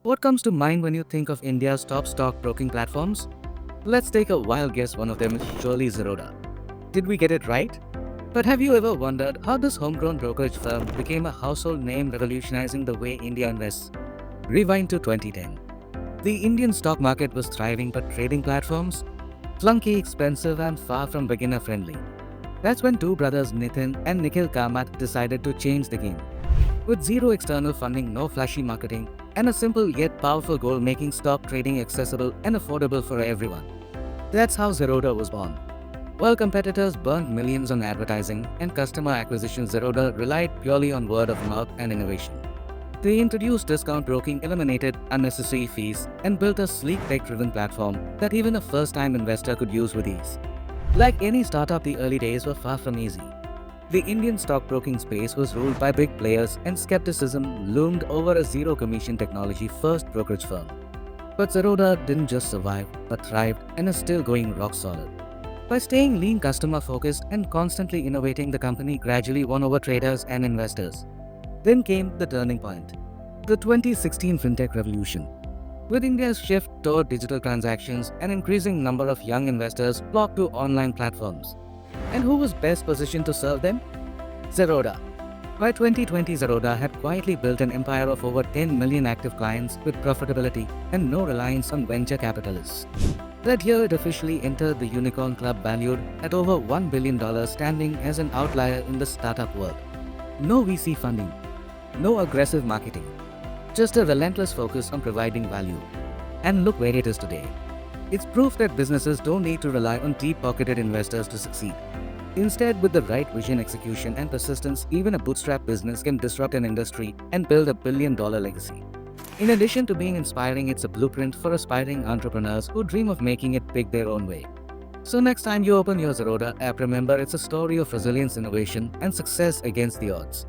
What comes to mind when you think of India's top stockbroking platforms? Let's take a wild guess. One of them is surely Zerodha. Did we get it right? But have you ever wondered how this homegrown brokerage firm became a household name, revolutionizing the way India invests? Rewind to 2010. The Indian stock market was thriving, but trading platforms? Clunky, expensive, and far from beginner friendly. That's when two brothers Nitin and Nikhil Kamath decided to change the game. With zero external funding, no flashy marketing, and a simple yet powerful goal, making stock trading accessible and affordable for everyone. That's how Zerodha was born. While competitors burned millions on advertising and customer acquisition, Zerodha relied purely on word of mouth and innovation. They introduced discount broking, eliminated unnecessary fees, and built a sleek tech-driven platform that even a first-time investor could use with ease. Like any startup, the early days were far from easy. The Indian stockbroking space was ruled by big players, and skepticism loomed over a zero-commission technology-first brokerage firm. But Zerodha didn't just survive, but thrived and is still going rock solid. By staying lean, customer-focused, and constantly innovating, the company gradually won over traders and investors. Then came the turning point, the 2016 fintech revolution. With India's shift toward digital transactions, an increasing number of young investors flocked to online platforms. And who was best positioned to serve them? Zerodha. By 2020, Zerodha had quietly built an empire of over 10 million active clients with profitability and no reliance on venture capitalists. That year, it officially entered the unicorn club, valued at over $1 billion, standing as an outlier in the startup world. No VC funding, no aggressive marketing, just a relentless focus on providing value. And look where it is today. It's proof that businesses don't need to rely on deep-pocketed investors to succeed. Instead, with the right vision, execution, and persistence, even a bootstrap business can disrupt an industry and build a billion-dollar legacy. In addition to being inspiring, it's a blueprint for aspiring entrepreneurs who dream of making it big their own way. So next time you open your Zerodha app, remember it's a story of resilience, innovation, and success against the odds.